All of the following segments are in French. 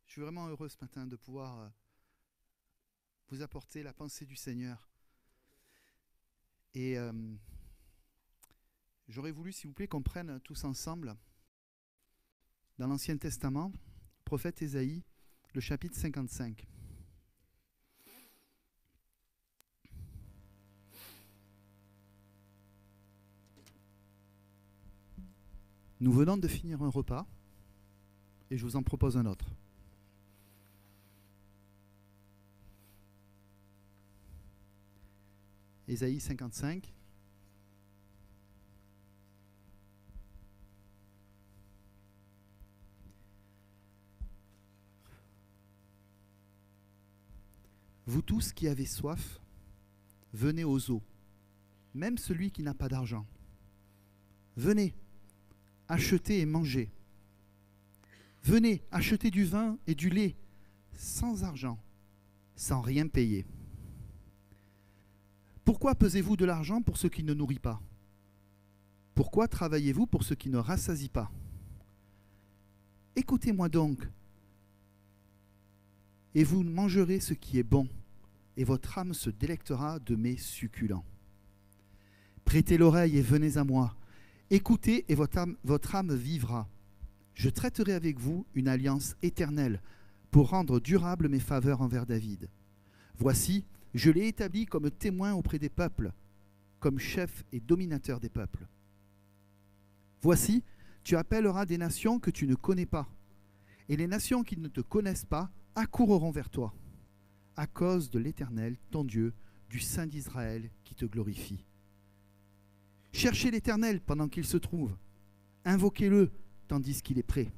Je suis vraiment heureux ce matin de pouvoir vous apporter la pensée du Seigneur. Et j'aurais voulu, s'il vous plaît, qu'on prenne tous ensemble, dans l'Ancien Testament, prophète Ésaïe, le chapitre 55. Nous venons de finir un repas et je vous en propose un autre. Ésaïe 55. Vous tous qui avez soif, venez aux eaux, même celui qui n'a pas d'argent. Venez, achetez et mangez. Venez, achetez du vin et du lait, sans argent, sans rien payer. Pourquoi pesez-vous de l'argent pour ce qui ne nourrit pas? Pourquoi travaillez-vous pour ce qui ne rassasie pas? Écoutez-moi donc, et vous mangerez ce qui est bon, et votre âme se délectera de mes succulents. Prêtez l'oreille et venez à moi. Écoutez et votre âme vivra. Je traiterai avec vous une alliance éternelle pour rendre durables mes faveurs envers David. Voici, je l'ai établi comme témoin auprès des peuples, comme chef et dominateur des peuples. Voici, tu appelleras des nations que tu ne connais pas, et les nations qui ne te connaissent pas accourront vers toi, à cause de l'Éternel, ton Dieu, du Saint d'Israël qui te glorifie. Cherchez l'Éternel pendant qu'il se trouve, invoquez-le tandis qu'il est prêt.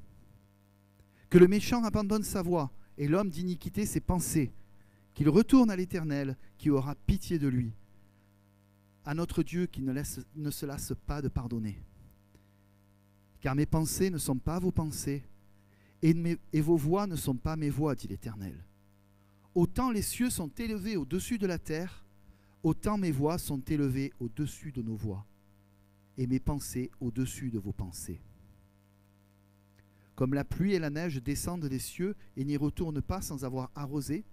Que le méchant abandonne sa voie et l'homme d'iniquité ses pensées, qu'il retourne à l'Éternel qui aura pitié de lui, à notre Dieu qui ne se lasse pas de pardonner. Car mes pensées ne sont pas vos pensées, et vos voix ne sont pas mes voix, dit l'Éternel. Autant les cieux sont élevés au-dessus de la terre, autant mes voix sont élevées au-dessus de nos voix, et mes pensées au-dessus de vos pensées. Comme la pluie et la neige descendent des cieux et n'y retournent pas sans avoir arrosé,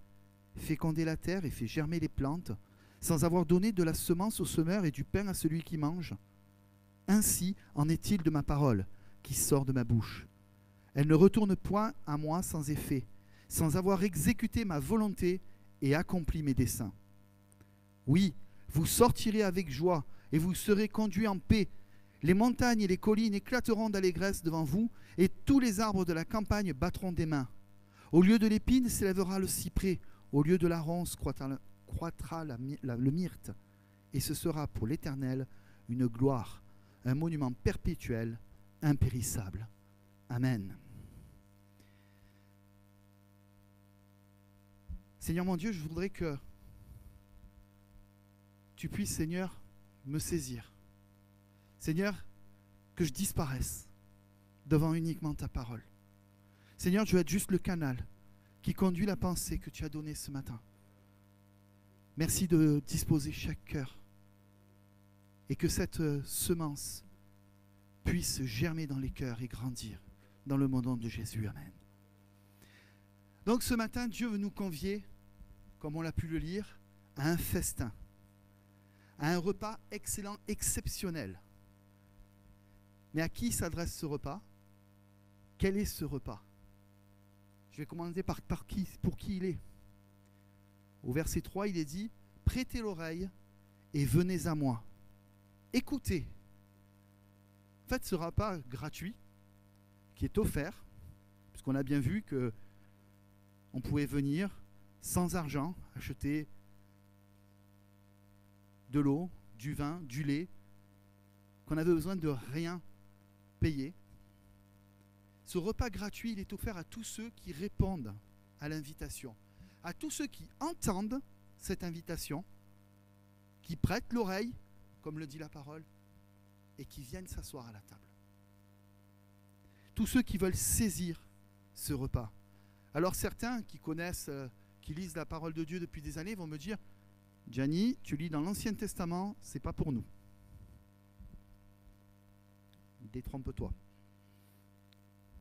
fécondé la terre et fait germer les plantes, sans avoir donné de la semence au semeur et du pain à celui qui mange, ainsi en est-il de ma parole qui sort de ma bouche. Elle ne retourne point à moi sans effet, sans avoir exécuté ma volonté et accompli mes desseins. Oui, vous sortirez avec joie et vous serez conduits en paix. Les montagnes et les collines éclateront d'allégresse devant vous, et tous les arbres de la campagne battront des mains. Au lieu de l'épine s'élèvera le cyprès, au lieu de la ronce croîtra le myrte, et ce sera pour l'Éternel une gloire, un monument perpétuel, impérissable. Amen. Seigneur mon Dieu, je voudrais que tu puisses, Seigneur, me saisir. Seigneur, que je disparaisse devant uniquement ta parole. Seigneur, je veux être juste le canal qui conduit la pensée que tu as donnée ce matin. Merci de disposer chaque cœur et que cette semence puisse germer dans les cœurs et grandir dans le nom de Jésus. Amen. Donc ce matin, Dieu veut nous convier, comme on l'a pu le lire, à un festin, à un repas excellent, exceptionnel. Mais à qui s'adresse ce repas? Quel est ce repas? Je vais commencer pour qui il est. Au verset 3, il est dit « Prêtez l'oreille et venez à moi. Écoutez. » En fait, ce repas gratuit qui est offert, puisqu'on a bien vu qu'on pouvait venir sans argent, acheter de l'eau, du vin, du lait, qu'on avait besoin de rien payer. Ce repas gratuit, il est offert à tous ceux qui répondent à l'invitation, à tous ceux qui entendent cette invitation, qui prêtent l'oreille, comme le dit la parole, et qui viennent s'asseoir à la table. Tous ceux qui veulent saisir ce repas. Alors certains qui connaissent, qui lisent la parole de Dieu depuis des années vont me dire « Gianni, tu lis dans l'Ancien Testament, c'est pas pour nous. » Détrompe-toi.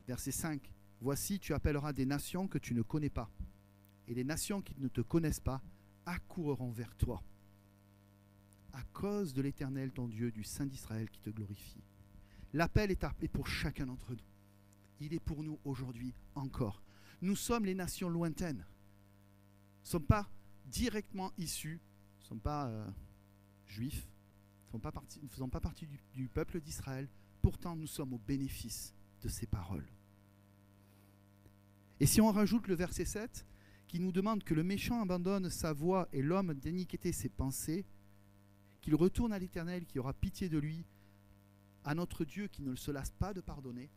Verset 5. Voici, tu appelleras des nations que tu ne connais pas, et les nations qui ne te connaissent pas accourront vers toi, à cause de l'Éternel, ton Dieu, du Saint d'Israël qui te glorifie. L'appel est pour chacun d'entre nous. Il est pour nous aujourd'hui encore. Nous sommes les nations lointaines. Nous ne sommes pas directement issus, nous ne sommes pas juifs, nous ne faisons pas partie du peuple d'Israël. Pourtant, nous sommes au bénéfice de ces paroles. Et si on rajoute le verset 7, qui nous demande que le méchant abandonne sa voie et l'homme d'iniquité ses pensées, qu'il retourne à l'Éternel, qui aura pitié de lui, à notre Dieu qui ne se lasse pas de pardonner,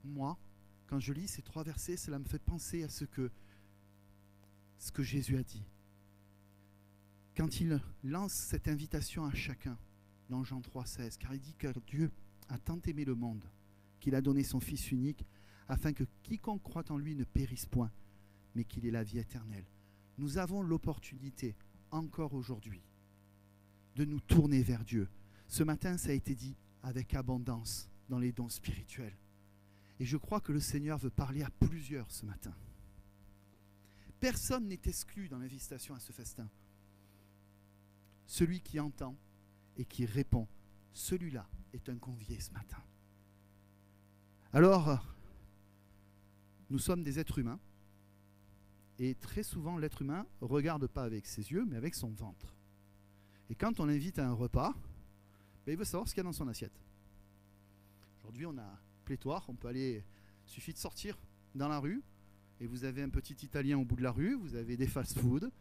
moi, quand je lis ces 3 versets, cela me fait penser à ce que Jésus a dit. Quand il lance cette invitation à chacun, dans Jean 3,16, car il dit que Dieu a tant aimé le monde qu'il a donné son Fils unique, afin que quiconque croit en lui ne périsse point, mais qu'il ait la vie éternelle. Nous avons l'opportunité, encore aujourd'hui, de nous tourner vers Dieu. Ce matin, ça a été dit avec abondance dans les dons spirituels. Et je crois que le Seigneur veut parler à plusieurs ce matin. Personne n'est exclu dans l'invitation à ce festin. Celui qui entend et qui répond, celui-là est un convié ce matin. Alors, nous sommes des êtres humains, et très souvent l'être humain ne regarde pas avec ses yeux, mais avec son ventre. Et quand on l'invite à un repas, il veut savoir ce qu'il y a dans son assiette. Aujourd'hui, on a pléthore, on peut aller, il suffit de sortir dans la rue, et vous avez un petit Italien au bout de la rue, vous avez des fast-food,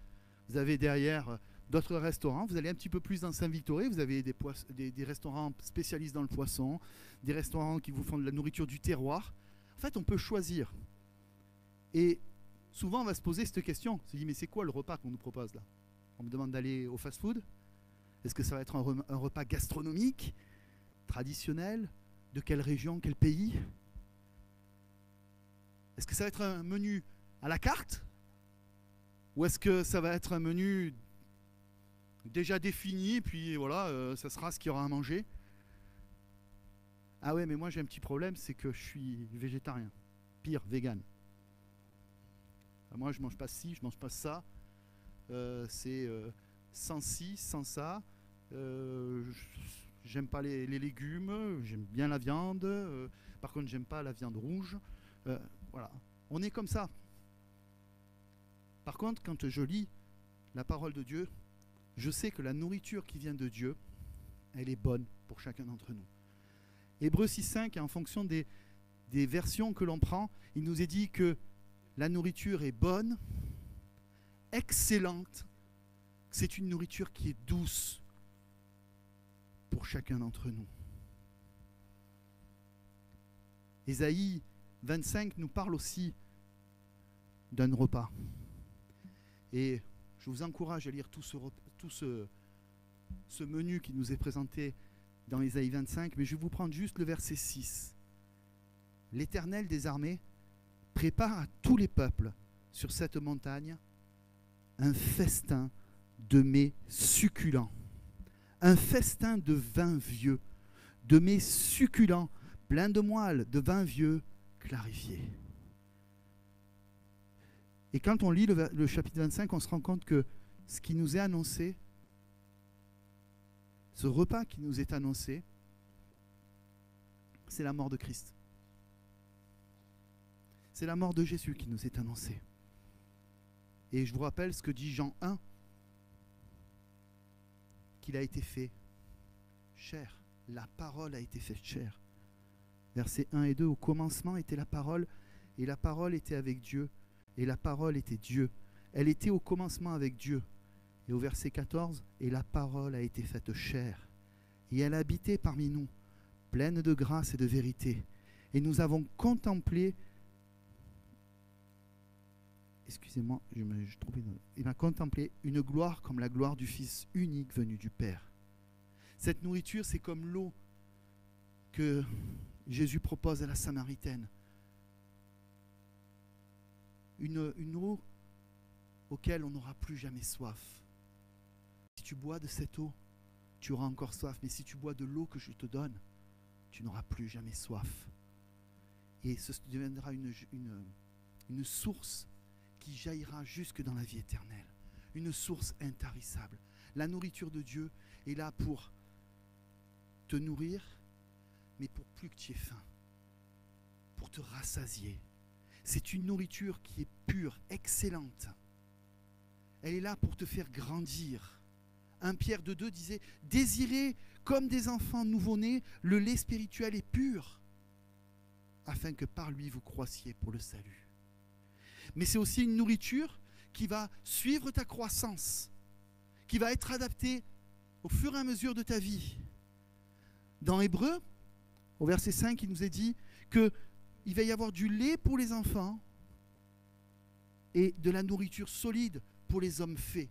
vous avez derrière d'autres restaurants, vous allez un petit peu plus dans Saint-Victoré, vous avez des restaurants spécialistes dans le poisson, des restaurants qui vous font de la nourriture du terroir. En fait, on peut choisir. Et souvent, on va se poser cette question, on se dit, mais c'est quoi le repas qu'on nous propose là? On me demande d'aller au fast-food. Est-ce que ça va être un repas gastronomique, traditionnel? De quelle région, quel pays? Est-ce que ça va être un menu à la carte? Ou est-ce que ça va être un menu déjà défini, puis voilà, ça sera ce qu'il y aura à manger? Ah ouais, mais moi j'ai un petit problème, c'est que je suis végétarien. Pire, vegan. Moi je mange pas ci, je mange pas ça. C'est sans ci, sans ça. J'aime pas les légumes, j'aime bien la viande. Par contre, j'aime pas la viande rouge. Voilà, on est comme ça. Par contre, quand je lis la parole de Dieu, je sais que la nourriture qui vient de Dieu, elle est bonne pour chacun d'entre nous. Hébreux 6,5, en fonction des versions que l'on prend, il nous est dit que la nourriture est bonne, excellente, c'est une nourriture qui est douce pour chacun d'entre nous. Ésaïe 25 nous parle aussi d'un repas. Et je vous encourage à lire tout ce menu qui nous est présenté dans Ésaïe 25, mais je vais vous prendre juste le verset 6. L'Éternel des armées prépare à tous les peuples sur cette montagne un festin de mets succulents, un festin de vin vieux, de mets succulents, plein de moelle, de vin vieux clarifié. Et quand on lit le chapitre 25, on se rend compte que ce qui nous est annoncé, ce repas qui nous est annoncé, c'est la mort de Christ. C'est la mort de Jésus qui nous est annoncée. Et je vous rappelle ce que dit Jean 1, qu'il a été fait chair. La parole a été faite chair. Versets 1 et 2, au commencement était la parole, et la parole était avec Dieu, et la parole était Dieu. Elle était au commencement avec Dieu. Et au verset 14, et la parole a été faite chair, et elle habitait parmi nous, pleine de grâce et de vérité. Et nous avons contemplé, excusez-moi, il a contemplé une gloire comme la gloire du Fils unique venu du Père. Cette nourriture, c'est comme l'eau que Jésus propose à la Samaritaine. Une eau auquel on n'aura plus jamais soif. Si tu bois de cette eau, tu auras encore soif. Mais si tu bois de l'eau que je te donne, tu n'auras plus jamais soif. et ce deviendra une source qui jaillira jusque dans la vie éternelle. Une source intarissable. La nourriture de Dieu est là pour te nourrir, mais pour plus que tu aies faim, pour te rassasier. C'est une nourriture qui est pure, excellente. Elle est là pour te faire grandir. 1 Pierre 2,2 disait « Désirez comme des enfants nouveau-nés le lait spirituel et pur, afin que par lui vous croissiez pour le salut. » Mais c'est aussi une nourriture qui va suivre ta croissance, qui va être adaptée au fur et à mesure de ta vie. Dans Hébreux, au verset 5, il nous est dit qu'il va y avoir du lait pour les enfants et de la nourriture solide pour les hommes faits.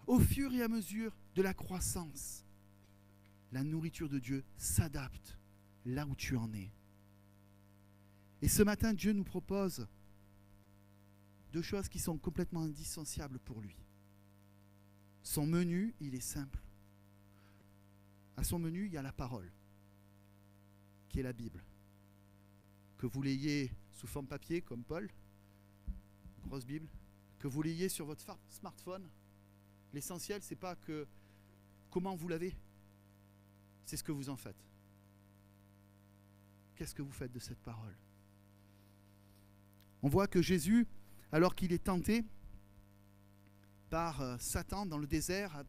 Au fur et à mesure de la croissance, la nourriture de Dieu s'adapte là où tu en es. Et ce matin, Dieu nous propose 2 choses qui sont complètement indissociables pour lui. Son menu, il est simple. À son menu, il y a la parole, qui est la Bible. Que vous l'ayez sous forme papier, comme Paul, grosse Bible, que vous l'ayez sur votre smartphone, l'essentiel, c'est pas que comment vous l'avez, c'est ce que vous en faites. Qu'est-ce que vous faites de cette parole? On voit que Jésus, alors qu'il est tenté par Satan dans le désert,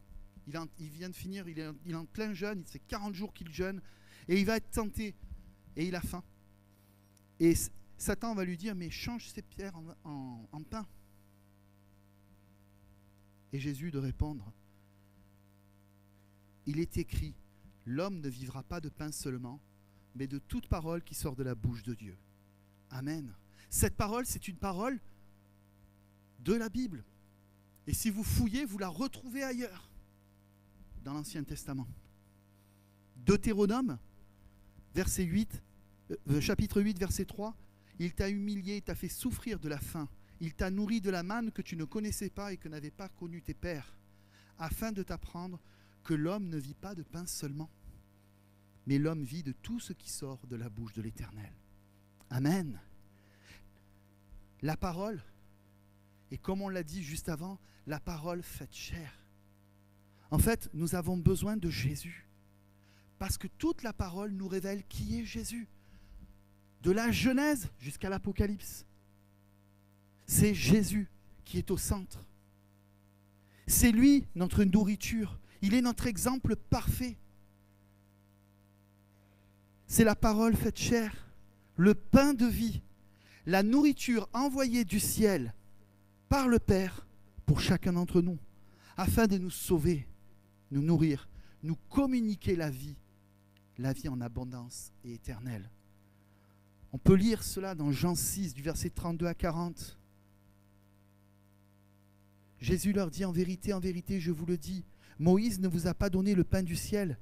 il vient de finir, il est en plein jeûne, c'est 40 jours qu'il jeûne, et il va être tenté, et il a faim. Et Satan va lui dire, mais change ces pierres en pain. Et Jésus de répondre, il est écrit, l'homme ne vivra pas de pain seulement, mais de toute parole qui sort de la bouche de Dieu. Amen. Cette parole, c'est une parole de la Bible. Et si vous fouillez, vous la retrouvez ailleurs, dans l'Ancien Testament. Deutéronome, chapitre 8, verset 3, « Il t'a humilié, il t'a fait souffrir de la faim. Il t'a nourri de la manne que tu ne connaissais pas et que n'avaient pas connu tes pères, afin de t'apprendre que l'homme ne vit pas de pain seulement, mais l'homme vit de tout ce qui sort de la bouche de l'Éternel. » Amen. La parole, et comme on l'a dit juste avant, la parole faite chair. En fait, nous avons besoin de Jésus, parce que toute la parole nous révèle qui est Jésus. De la Genèse jusqu'à l'Apocalypse. C'est Jésus qui est au centre. C'est lui notre nourriture. Il est notre exemple parfait. C'est la parole faite chair, le pain de vie, la nourriture envoyée du ciel par le Père pour chacun d'entre nous, afin de nous sauver, nous nourrir, nous communiquer la vie en abondance et éternelle. On peut lire cela dans Jean 6, du verset 32 à 40. Jésus leur dit, en vérité, je vous le dis, Moïse ne vous a pas donné le pain du ciel,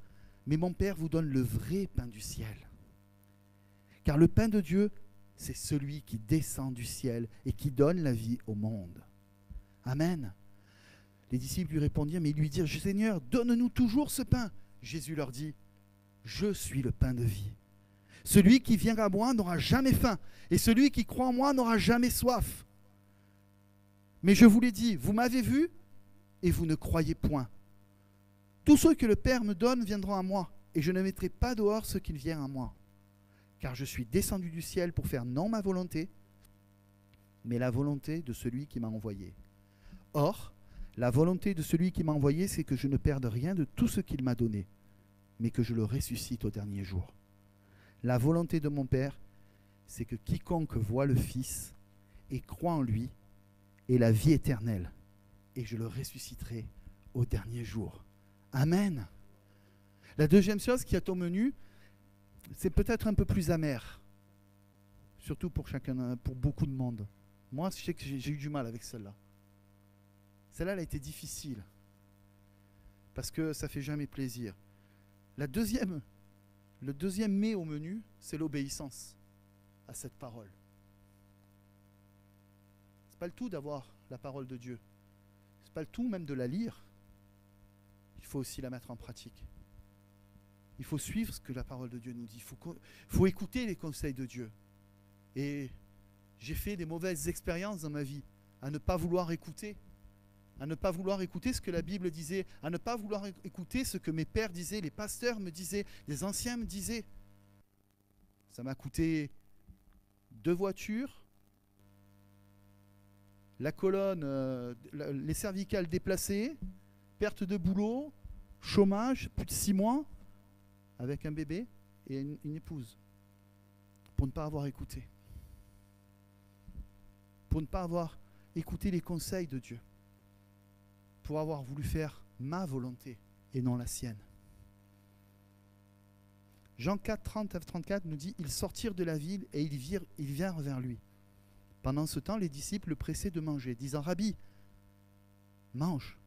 mais mon Père vous donne le vrai pain du ciel. Car le pain de Dieu, c'est celui qui descend du ciel et qui donne la vie au monde. Amen. Les disciples lui répondirent, mais ils lui dirent, Seigneur, donne-nous toujours ce pain. Jésus leur dit, je suis le pain de vie. Celui qui vient à moi n'aura jamais faim, et celui qui croit en moi n'aura jamais soif. Mais je vous l'ai dit, vous m'avez vu, et vous ne croyez point. Tous ceux que le Père me donne viendront à moi, et je ne mettrai pas dehors ceux qui viennent à moi. Car je suis descendu du ciel pour faire non ma volonté, mais la volonté de celui qui m'a envoyé. Or, la volonté de celui qui m'a envoyé, c'est que je ne perde rien de tout ce qu'il m'a donné, mais que je le ressuscite au dernier jour. La volonté de mon Père, c'est que quiconque voit le Fils et croit en lui ait la vie éternelle, et je le ressusciterai au dernier jour. Amen. La deuxième chose qui est au menu, c'est peut-être un peu plus amer, surtout pour beaucoup de monde. Moi, je sais que j'ai eu du mal avec celle-là. Celle-là, elle a été difficile, parce que ça ne fait jamais plaisir. Le deuxième mets au menu, c'est l'obéissance à cette parole. Ce n'est pas le tout d'avoir la parole de Dieu. Ce n'est pas le tout même de la lire. Il faut aussi la mettre en pratique. Il faut suivre ce que la parole de Dieu nous dit. Il faut écouter les conseils de Dieu. Et j'ai fait des mauvaises expériences dans ma vie, à ne pas vouloir écouter, ce que la Bible disait, à ne pas vouloir écouter ce que mes pères disaient, les pasteurs me disaient, les anciens me disaient. Ça m'a coûté 2 voitures, la colonne, les cervicales déplacées, perte de boulot, chômage, plus de 6 mois, avec un bébé et une épouse, pour ne pas avoir écouté. Pour ne pas avoir écouté les conseils de Dieu. Pour avoir voulu faire ma volonté et non la sienne. Jean 4, 30 à 34 nous dit « Ils sortirent de la ville et ils vinrent vers lui. Pendant ce temps, les disciples le pressaient de manger, disant « Rabbi, mange !»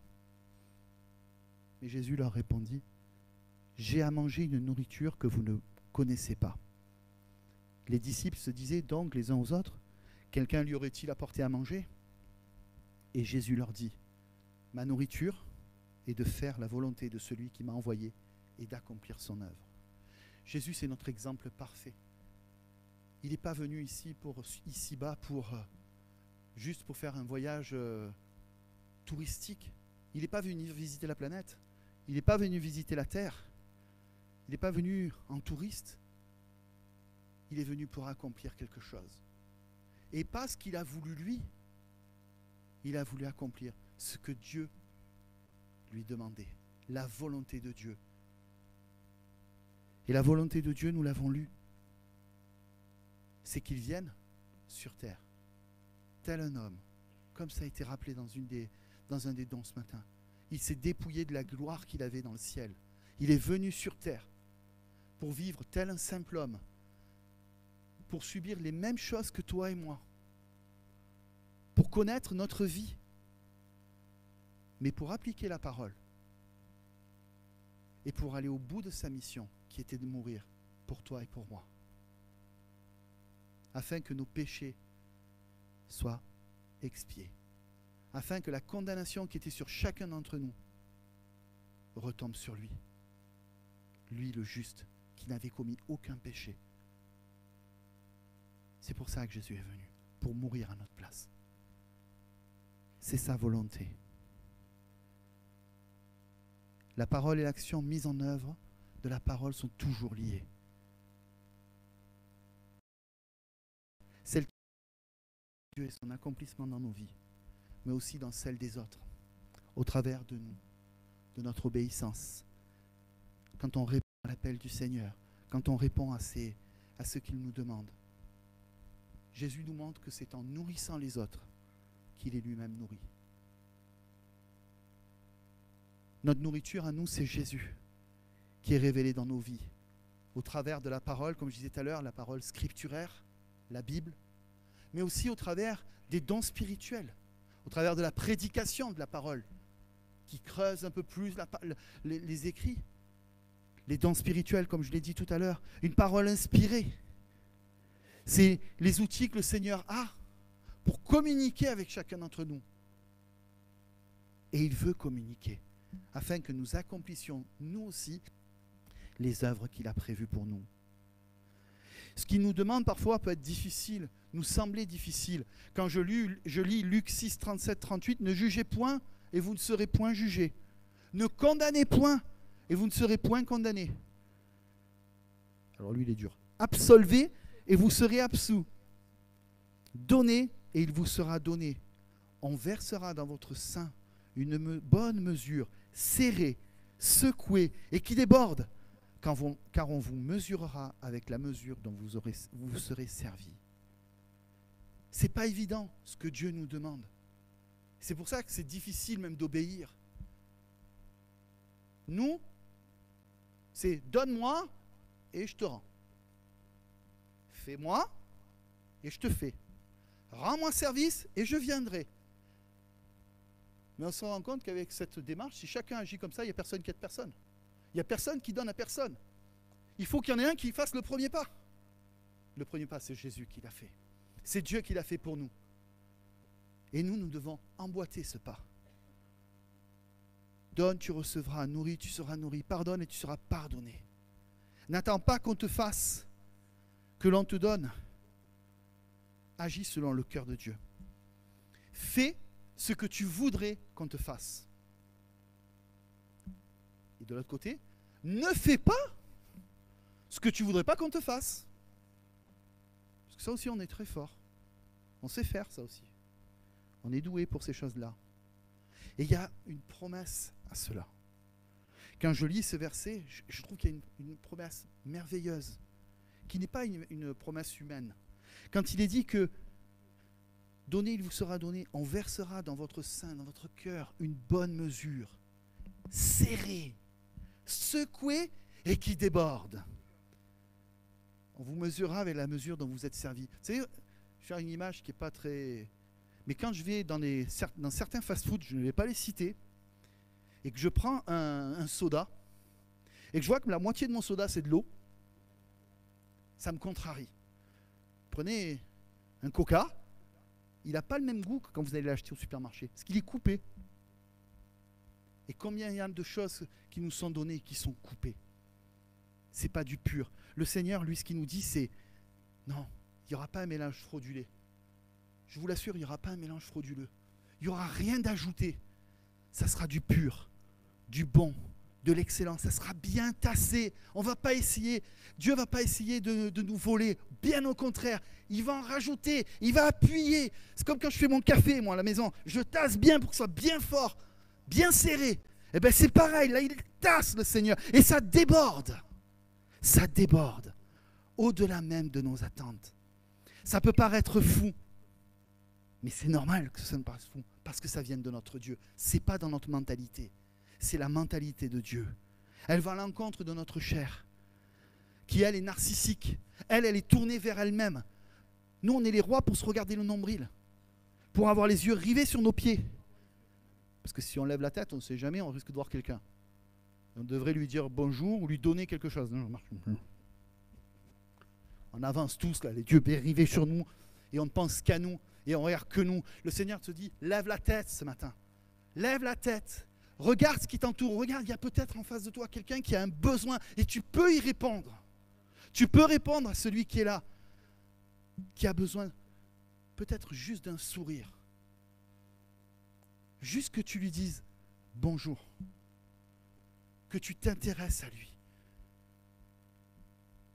Mais Jésus leur répondit « J'ai à manger une nourriture que vous ne connaissez pas. » Les disciples se disaient donc les uns aux autres « Quelqu'un lui aurait-il apporté à manger ?» Et Jésus leur dit « Ma nourriture est de faire la volonté de celui qui m'a envoyé et d'accomplir son œuvre. » Jésus, c'est notre exemple parfait. Il n'est pas venu ici-bas juste pour faire un voyage touristique. Il n'est pas venu visiter la planète. Il n'est pas venu visiter la Terre. Il n'est pas venu en touriste. Il est venu pour accomplir quelque chose. Et pas ce qu'il a voulu lui. Il a voulu accomplir ce que Dieu lui demandait. La volonté de Dieu. Et la volonté de Dieu, nous l'avons lu, c'est qu'il vienne sur terre, tel un homme, comme ça a été rappelé dans un des dons ce matin. Il s'est dépouillé de la gloire qu'il avait dans le ciel. Il est venu sur terre pour vivre tel un simple homme, pour subir les mêmes choses que toi et moi, pour connaître notre vie, mais pour appliquer la parole et pour aller au bout de sa mission, qui était de mourir pour toi et pour moi, afin que nos péchés soient expiés, afin que la condamnation qui était sur chacun d'entre nous retombe sur lui, lui le juste, qui n'avait commis aucun péché. C'est pour ça que Jésus est venu, pour mourir à notre place. C'est sa volonté. La parole et l'action mise en œuvre de la parole sont toujours liées. Celle qui est Dieu et son accomplissement dans nos vies, mais aussi dans celle des autres, au travers de nous, de notre obéissance. Quand on répond à l'appel du Seigneur, quand on répond à ce qu'il nous demande. Jésus nous montre que c'est en nourrissant les autres qu'il est lui-même nourri. Notre nourriture à nous, c'est Jésus qui est révélé dans nos vies, au travers de la parole, comme je disais tout à l'heure, la parole scripturaire, la Bible, mais aussi au travers des dons spirituels, au travers de la prédication de la parole, qui creuse un peu plus les écrits, les dons spirituels, comme je l'ai dit tout à l'heure, une parole inspirée. C'est les outils que le Seigneur a pour communiquer avec chacun d'entre nous. Et il veut communiquer, afin que nous accomplissions, nous aussi, les œuvres qu'il a prévues pour nous. Ce qu'il nous demande parfois peut être difficile, nous sembler difficile. Quand je lis Luc 6, 37, 38, « Ne jugez point et vous ne serez point jugés. Ne condamnez point et vous ne serez point condamnés. » Alors lui, il est dur. « Absolvez et vous serez absous. Donnez et il vous sera donné. On versera dans votre sein une bonne mesure, serrée, secouée et qui déborde, car on vous mesurera avec la mesure dont vous serez servi. » Ce n'est pas évident ce que Dieu nous demande. C'est pour ça que c'est difficile même d'obéir. Nous, c'est donne-moi et je te rends. Fais-moi et je te fais. Rends-moi service et je viendrai. Mais on se rend compte qu'avec cette démarche, si chacun agit comme ça, il n'y a personne qui aide personne. Il n'y a personne qui donne à personne. Il faut qu'il y en ait un qui fasse le premier pas. Le premier pas, c'est Jésus qui l'a fait. C'est Dieu qui l'a fait pour nous. Et nous devons emboîter ce pas. Donne, tu recevras. Nourris, tu seras nourri. Pardonne et tu seras pardonné. N'attends pas qu'on te fasse, que l'on te donne. agis selon le cœur de Dieu. Fais ce que tu voudrais qu'on te fasse. Et de l'autre côté, ne fais pas ce que tu voudrais pas qu'on te fasse. Parce que ça aussi, on est très fort. On sait faire ça aussi. On est doué pour ces choses-là. Et il y a une promesse à cela. Quand je lis ce verset, je trouve qu'il y a une promesse merveilleuse, qui n'est pas une promesse humaine. Quand il est dit que donné, il vous sera donné, on versera dans votre sein, dans votre cœur, une bonne mesure, serrée, secouée et qui déborde. On vous mesurera avec la mesure dont vous êtes servi. Vous savez, je vais faire une image qui n'est pas très... Mais quand je vais dans certains fast-food, je ne vais pas les citer, et que je prends un soda, et que je vois que la moitié de mon soda, c'est de l'eau, ça me contrarie. Prenez un coca, il n'a pas le même goût que quand vous allez l'acheter au supermarché, parce qu'il est coupé. Et combien il y a de choses qui nous sont données qui sont coupées. Ce n'est pas du pur. Le Seigneur, lui, ce qu'il nous dit, c'est non, il n'y aura pas un mélange fraudulé. Je vous l'assure, il n'y aura pas un mélange frauduleux. Il n'y aura rien d'ajouté. Ça sera du pur, du bon, de l'excellent. Ça sera bien tassé. On va pas essayer. Dieu ne va pas essayer de nous voler. Bien au contraire. Il va en rajouter. Il va appuyer. C'est comme quand je fais mon café, moi, à la maison. Je tasse bien pour que ce soit bien fort, bien serré. Eh bien, c'est pareil. Là, il tasse, le Seigneur. Et ça déborde. Ça déborde. Au-delà même de nos attentes. Ça peut paraître fou. Mais c'est normal que ça me paraisse fou, parce que ça vient de notre Dieu. Ce n'est pas dans notre mentalité, c'est la mentalité de Dieu. Elle va à l'encontre de notre chair, qui elle est narcissique. Elle est tournée vers elle-même. Nous, on est les rois pour se regarder le nombril, pour avoir les yeux rivés sur nos pieds. Parce que si on lève la tête, on ne sait jamais, on risque de voir quelqu'un. On devrait lui dire bonjour ou lui donner quelque chose. On avance tous, là, les yeux rivés sur nous, et on ne pense qu'à nous. Et on ne regarde que nous. Le Seigneur te dit, lève la tête ce matin. Lève la tête. Regarde ce qui t'entoure. Regarde, il y a peut-être en face de toi quelqu'un qui a un besoin et tu peux y répondre. Tu peux répondre à celui qui est là, qui a besoin peut-être juste d'un sourire. Juste que tu lui dises bonjour. Que tu t'intéresses à lui.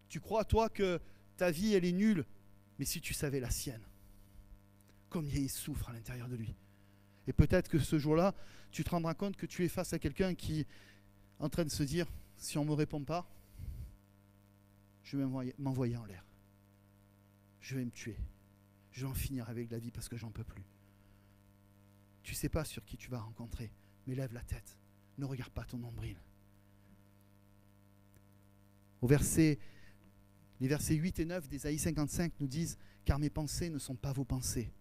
Tu crois, toi, que ta vie, elle est nulle, mais si tu savais la sienne. Combien il souffre à l'intérieur de lui. Et peut-être que ce jour-là, tu te rendras compte que tu es face à quelqu'un qui est en train de se dire, si on ne me répond pas, je vais m'envoyer en l'air. Je vais me tuer. Je vais en finir avec la vie parce que j'en peux plus. Tu ne sais pas sur qui tu vas rencontrer, mais lève la tête. Ne regarde pas ton nombril. Les versets 8 et 9 d'Ésaïe 55 nous disent « Car mes pensées ne sont pas vos pensées.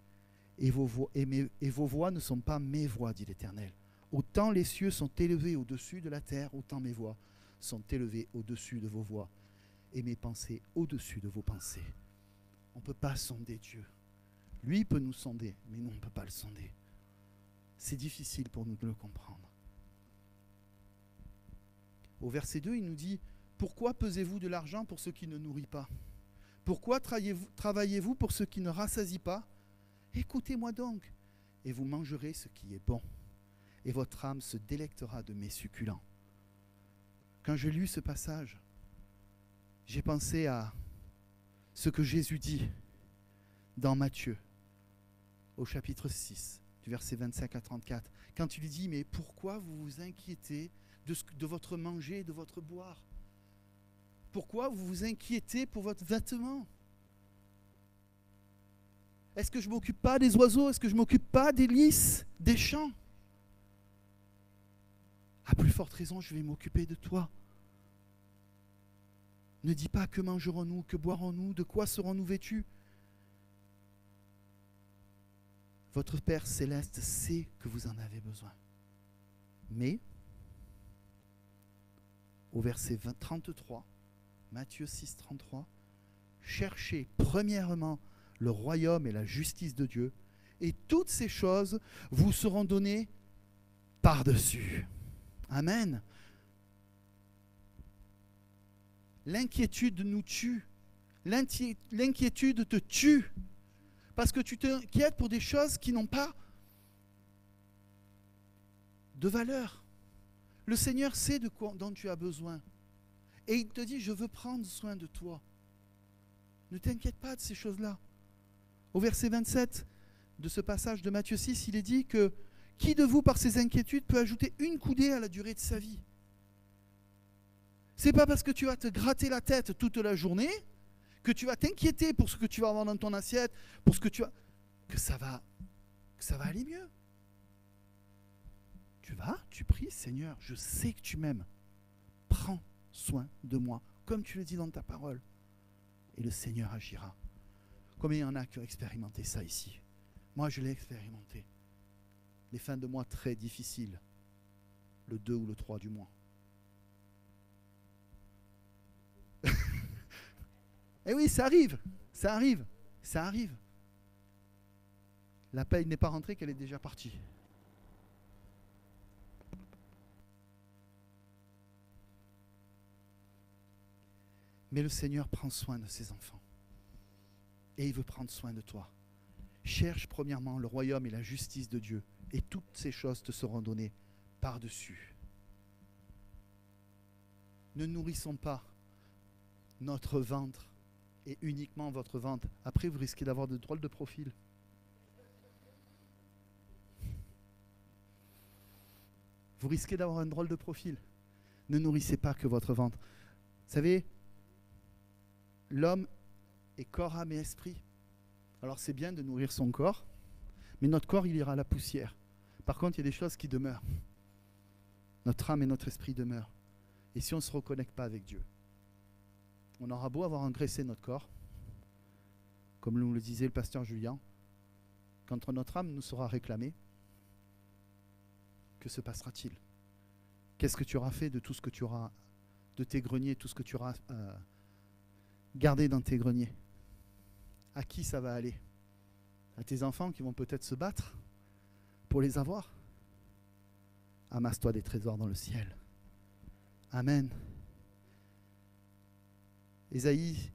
Et vos voix ne sont pas mes voix, dit l'Éternel. Autant les cieux sont élevés au-dessus de la terre, autant mes voix sont élevées au-dessus de vos voix, et mes pensées au-dessus de vos pensées. » On ne peut pas sonder Dieu. Lui peut nous sonder, mais nous, on ne peut pas le sonder. C'est difficile pour nous de le comprendre. Au verset 2, il nous dit « Pourquoi pesez-vous de l'argent pour ce qui ne nourrit pas? Pourquoi travaillez-vous pour ce qui ne rassasie pas? Écoutez-moi donc, et vous mangerez ce qui est bon, et votre âme se délectera de mes succulents. » Quand j'ai lu ce passage, j'ai pensé à ce que Jésus dit dans Matthieu, au chapitre 6, du verset 25 à 34, quand il dit « Mais pourquoi vous vous inquiétez de votre manger et de votre boire? Pourquoi vous vous inquiétez pour votre vêtement? Est-ce que je ne m'occupe pas des oiseaux? Est-ce que je ne m'occupe pas des lys, des champs? À plus forte raison, je vais m'occuper de toi. Ne dis pas que mangerons-nous, que boirons-nous, de quoi serons-nous vêtus? Votre Père céleste sait que vous en avez besoin. Mais, au verset 33, Matthieu 6, 33, cherchez premièrement le royaume et la justice de Dieu, et toutes ces choses vous seront données par-dessus. Amen. L'inquiétude nous tue. L'inquiétude te tue. parce que tu t'inquiètes pour des choses qui n'ont pas de valeur. Le Seigneur sait de quoi dont tu as besoin. Et il te dit, je veux prendre soin de toi. Ne t'inquiète pas de ces choses-là. Au verset 27 de ce passage de Matthieu 6, il est dit que qui de vous, par ses inquiétudes, peut ajouter une coudée à la durée de sa vie? C'est pas parce que tu vas te gratter la tête toute la journée, que tu vas t'inquiéter pour ce que tu vas avoir dans ton assiette, pour ce que tu vas, que ça va aller mieux. Tu pries, Seigneur, je sais que tu m'aimes. Prends soin de moi, comme tu le dis dans ta parole. Et le Seigneur agira. Combien il y en a qui ont expérimenté ça ici? Moi, je l'ai expérimenté. Les fins de mois très difficiles, le 2 ou le 3 du mois. Eh oui, ça arrive. La paye n'est pas rentrée, qu'elle est déjà partie. Mais le Seigneur prend soin de ses enfants. Et il veut prendre soin de toi. Cherche premièrement le royaume et la justice de Dieu. Et toutes ces choses te seront données par-dessus. Ne nourrissons pas notre ventre et uniquement votre ventre. Après, vous risquez d'avoir de drôles de profils. Vous risquez d'avoir un drôle de profil. Ne nourrissez pas que votre ventre. Vous savez, l'homme est corps, âme et esprit. Alors c'est bien de nourrir son corps, mais notre corps, il ira à la poussière. Par contre, il y a des choses qui demeurent. Notre âme et notre esprit demeurent. Et si on ne se reconnecte pas avec Dieu, on aura beau avoir engraissé notre corps, comme nous le disait le pasteur Julien, quand notre âme nous sera réclamée, que se passera-t-il? Qu'est-ce que tu auras fait de tout ce que tu auras, de tes greniers, tout ce que tu auras gardé dans tes greniers? À qui ça va aller? À tes enfants qui vont peut-être se battre pour les avoir? Amasse-toi des trésors dans le ciel. Amen. Ésaïe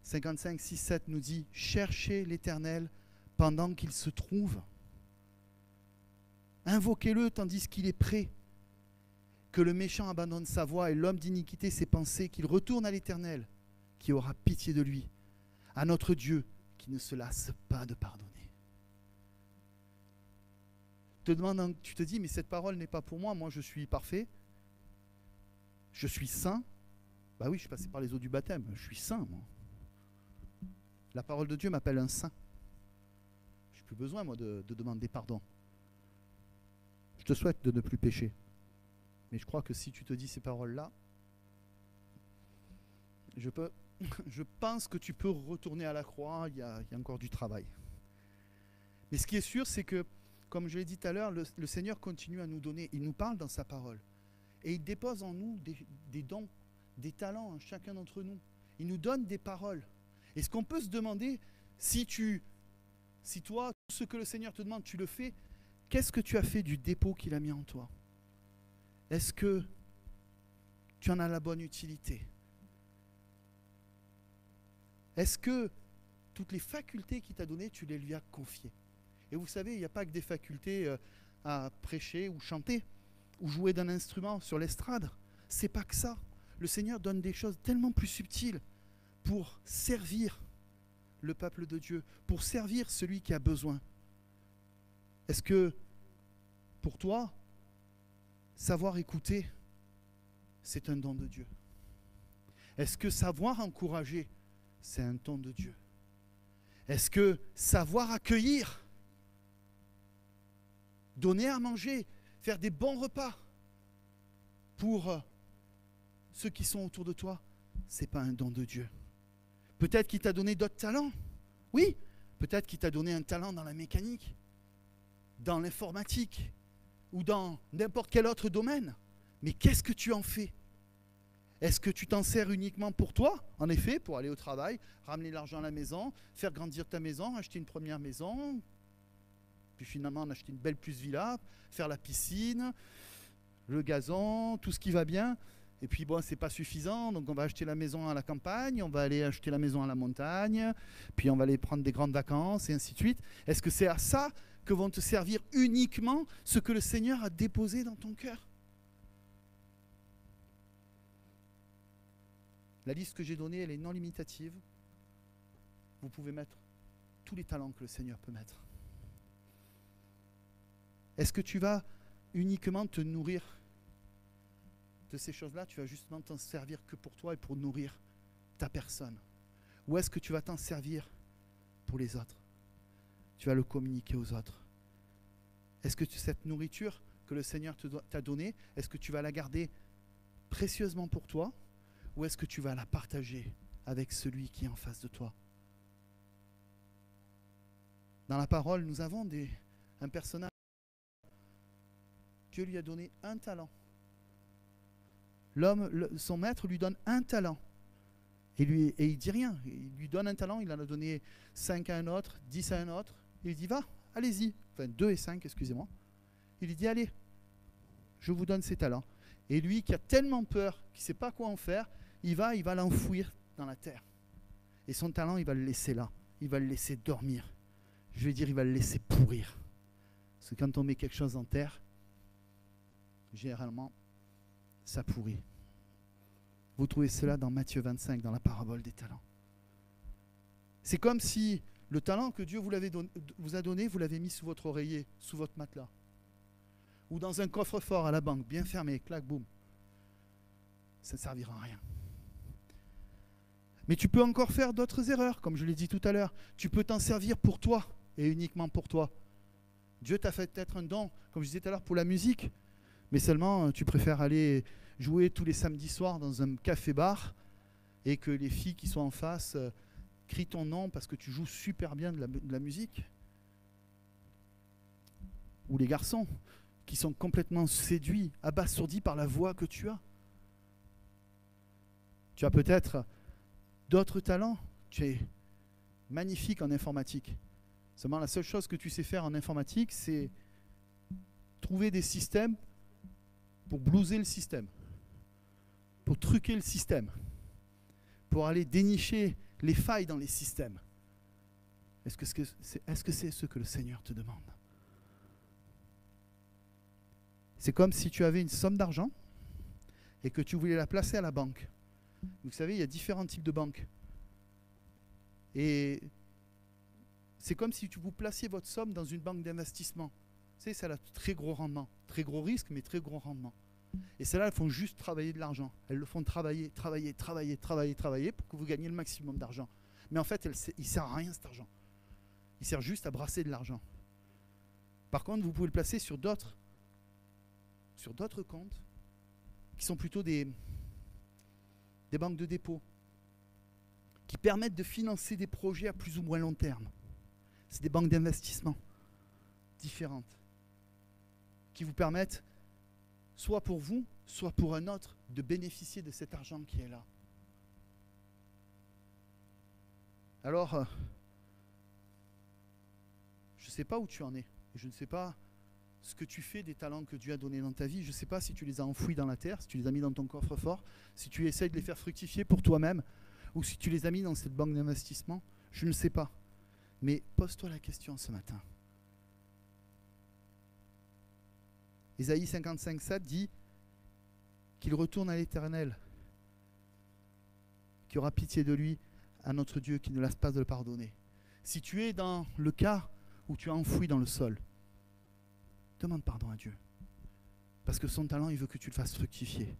55, 6, 7 nous dit « Cherchez l'Éternel pendant qu'il se trouve. Invoquez-le tandis qu'il est prêt. Que le méchant abandonne sa voie et l'homme d'iniquité ses pensées, qu'il retourne à l'Éternel, qui aura pitié de lui, à notre Dieu, qui ne se lasse pas de pardonner. » Tu te dis, mais cette parole n'est pas pour moi, moi je suis parfait, je suis saint. Bah oui, je suis passé par les eaux du baptême, je suis saint, moi. La parole de Dieu m'appelle un saint. Je n'ai plus besoin, moi, de demander pardon. Je te souhaite de ne plus pécher. Mais je crois que si tu te dis ces paroles-là, je pense que tu peux retourner à la croix, il y a encore du travail. Mais ce qui est sûr, c'est que, comme je l'ai dit tout à l'heure, le Seigneur continue à nous donner, il nous parle dans sa parole. Et il dépose en nous des dons, des talents, chacun d'entre nous. Il nous donne des paroles. Et ce qu'on peut se demander, si toi, tout ce que le Seigneur te demande, tu le fais, qu'est-ce que tu as fait du dépôt qu'il a mis en toi? Est-ce que tu en as la bonne utilité? Est-ce que toutes les facultés qu'il t'a données, tu les lui as confiées? Et vous savez, il n'y a pas que des facultés à prêcher ou chanter ou jouer d'un instrument sur l'estrade. C'est pas que ça. Le Seigneur donne des choses tellement plus subtiles pour servir le peuple de Dieu, pour servir celui qui a besoin. Est-ce que, pour toi, savoir écouter, c'est un don de Dieu? Est-ce que savoir encourager, c'est un don de Dieu? Est-ce que savoir accueillir, donner à manger, faire des bons repas pour ceux qui sont autour de toi, c'est pas un don de Dieu? Peut-être qu'il t'a donné d'autres talents. Oui, peut-être qu'il t'a donné un talent dans la mécanique, dans l'informatique ou dans n'importe quel autre domaine. Mais qu'est-ce que tu en fais? Est-ce que tu t'en sers uniquement pour toi, en effet, pour aller au travail, ramener l'argent à la maison, faire grandir ta maison, acheter une première maison, puis finalement en acheter une belle plus villa, faire la piscine, le gazon, tout ce qui va bien? Et puis bon, c'est pas suffisant, donc on va acheter la maison à la campagne, on va aller acheter la maison à la montagne, puis on va aller prendre des grandes vacances, et ainsi de suite. Est-ce que c'est à ça que vont te servir uniquement ce que le Seigneur a déposé dans ton cœur? La liste que j'ai donnée, elle est non limitative. Vous pouvez mettre tous les talents que le Seigneur peut mettre. Est-ce que tu vas uniquement te nourrir de ces choses-là? Tu vas justement t'en servir que pour toi et pour nourrir ta personne? Ou est-ce que tu vas t'en servir pour les autres? Tu vas le communiquer aux autres. Est-ce que cette nourriture que le Seigneur t'a donnée, est-ce que tu vas la garder précieusement pour toi? Ou est-ce que tu vas la partager avec celui qui est en face de toi? Dans la parole, nous avons un personnage. Dieu lui a donné un talent. Son maître lui donne un talent. Et il dit rien. Il lui donne un talent, il en a donné 5 à un autre, 10 à un autre. Il lui dit, va, allez-y. Enfin, 2 et 5, excusez-moi. Il lui dit, allez, je vous donne ces talents. Et lui, qui a tellement peur, qui ne sait pas quoi en faire, il va l'enfouir dans la terre. Et son talent, il va le laisser là. Il va le laisser dormir. Je vais dire, il va le laisser pourrir. Parce que quand on met quelque chose en terre, généralement, ça pourrit. Vous trouvez cela dans Matthieu 25, dans la parabole des talents. C'est comme si le talent que Dieu vous a donné, vous l'avez mis sous votre oreiller, sous votre matelas. Ou dans un coffre-fort à la banque, bien fermé, clac, boum. Ça ne servira à rien. Mais tu peux encore faire d'autres erreurs, comme je l'ai dit tout à l'heure. Tu peux t'en servir pour toi, et uniquement pour toi. Dieu t'a fait peut-être un don, comme je disais tout à l'heure, pour la musique. Mais seulement, tu préfères aller jouer tous les samedis soirs dans un café-bar et que les filles qui sont en face crient ton nom parce que tu joues super bien de la musique. Ou les garçons qui sont complètement séduits, abasourdis par la voix que tu as. Tu as peut-être d'autres talents. Tu es magnifique en informatique. Seulement, la seule chose que tu sais faire en informatique, c'est trouver des systèmes pour blouser le système, pour truquer le système, pour aller dénicher les failles dans les systèmes. Est-ce que c'est ce que le Seigneur te demande? C'est comme si tu avais une somme d'argent et que tu voulais la placer à la banque. Vous savez, il y a différents types de banques. Et c'est comme si vous placiez votre somme dans une banque d'investissement. Vous savez, ça a très gros rendement. Très gros risque, mais très gros rendement. Et celles-là, elles font juste travailler de l'argent. Elles le font travailler pour que vous gagniez le maximum d'argent. Mais en fait, il ne sert à rien cet argent. Il sert juste à brasser de l'argent. Par contre, vous pouvez le placer sur d'autres comptes qui sont plutôt des banques de dépôt qui permettent de financer des projets à plus ou moins long terme. C'est des banques d'investissement différentes qui vous permettent, soit pour vous, soit pour un autre, de bénéficier de cet argent qui est là. Alors, je ne sais pas où tu en es. Je ne sais pas ce que tu fais des talents que Dieu a donnés dans ta vie. Je ne sais pas si tu les as enfouis dans la terre, si tu les as mis dans ton coffre-fort, si tu essayes de les faire fructifier pour toi-même, ou si tu les as mis dans cette banque d'investissement. Je ne sais pas. Mais pose-toi la question ce matin. Ésaïe 55,7 dit qu'il retourne à l'Éternel, qui aura pitié de lui, à notre Dieu qui ne lasse pas de le pardonner. Si tu es dans le cas où tu as enfoui dans le sol, demande pardon à Dieu. Parce que son talent, il veut que tu le fasses fructifier.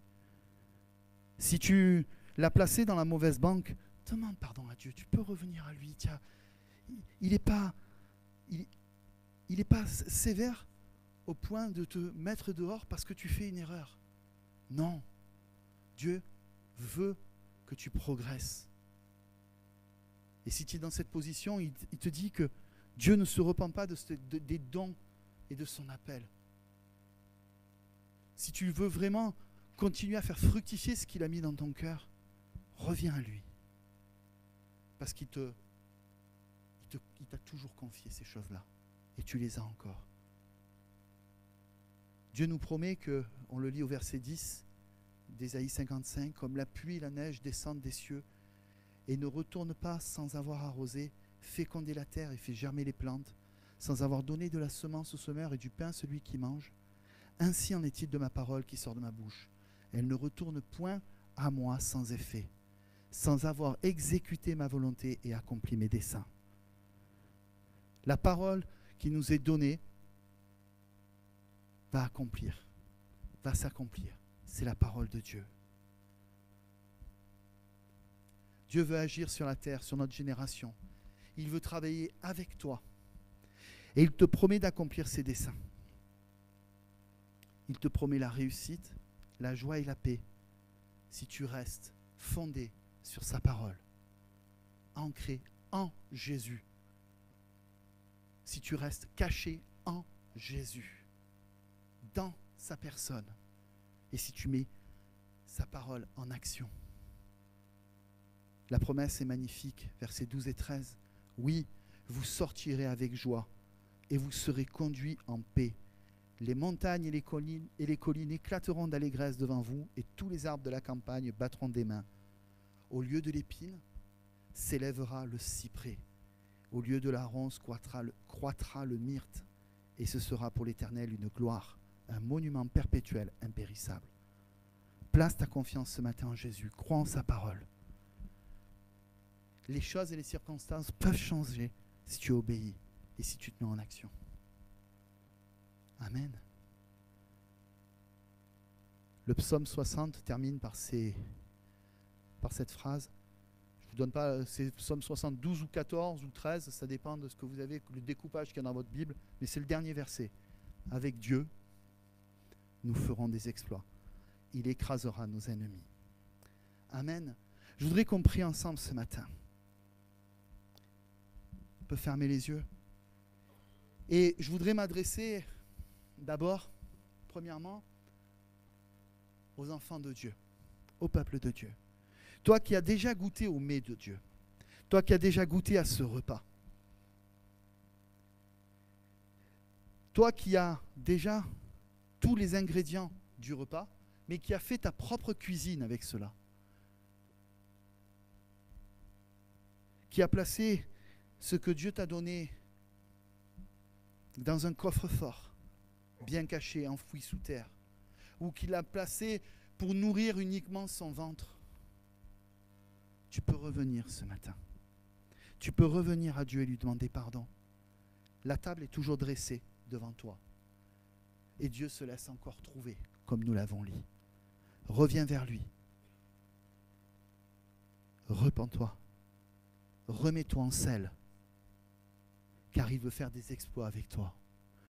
Si tu l'as placé dans la mauvaise banque, demande pardon à Dieu. Tu peux revenir à lui. Tiens, il n'est pas sévère au point de te mettre dehors parce que tu fais une erreur. Non. Dieu veut que tu progresses. Et si tu es dans cette position, il te dit que Dieu ne se repent pas des dons et de son appel. Si tu veux vraiment continuer à faire fructifier ce qu'il a mis dans ton cœur, reviens à lui. Parce qu'il t'a toujours confié ces choses-là. Et tu les as encore. Dieu nous promet que, on le lit au verset 10 d'Ésaïe 55, comme la pluie et la neige descendent des cieux et ne retournent pas sans avoir arrosé, fécondé la terre et fait germer les plantes, sans avoir donné de la semence au semeur et du pain à celui qui mange. Ainsi en est-il de ma parole qui sort de ma bouche. Elle ne retourne point à moi sans effet, sans avoir exécuté ma volonté et accompli mes desseins. La parole qui nous est donnée va accomplir, va s'accomplir. C'est la parole de Dieu. Dieu veut agir sur la terre, sur notre génération. Il veut travailler avec toi. Et il te promet d'accomplir ses desseins. Il te promet la réussite, la joie et la paix si tu restes fondé sur sa parole, ancré en Jésus. Si tu restes caché en Jésus, dans sa personne, et si tu mets sa parole en action. La promesse est magnifique, versets 12 et 13. Oui, vous sortirez avec joie et vous serez conduits en paix. Les montagnes et les collines éclateront d'allégresse devant vous et tous les arbres de la campagne battront des mains. Au lieu de l'épine, s'élèvera le cyprès. Au lieu de la ronce croîtra le myrte. Et ce sera pour l'Éternel une gloire, un monument perpétuel, impérissable. Place ta confiance ce matin en Jésus. Crois en sa parole. Les choses et les circonstances peuvent changer si tu obéis et si tu te mets en action. Amen. Le psaume 60 termine par cette phrase. Je ne vous donne pas, c'est psaume 72 ou 14 ou 13, ça dépend de ce que vous avez, le découpage qu'il y a dans votre Bible, mais c'est le dernier verset. Avec Dieu, nous ferons des exploits. Il écrasera nos ennemis. Amen. Je voudrais qu'on prie ensemble ce matin. On peut fermer les yeux. Et je voudrais m'adresser d'abord, premièrement, aux enfants de Dieu, au peuple de Dieu. Toi qui as déjà goûté au mets de Dieu, toi qui as déjà goûté à ce repas, toi qui as déjà tous les ingrédients du repas, mais qui as fait ta propre cuisine avec cela, qui a placé ce que Dieu t'a donné dans un coffre-fort, bien caché, enfoui sous terre, ou qui l'a placé pour nourrir uniquement son ventre. Tu peux revenir ce matin. Tu peux revenir à Dieu et lui demander pardon. La table est toujours dressée devant toi. Et Dieu se laisse encore trouver, comme nous l'avons lu. Reviens vers lui. Repens-toi. Remets-toi en selle. Car il veut faire des exploits avec toi.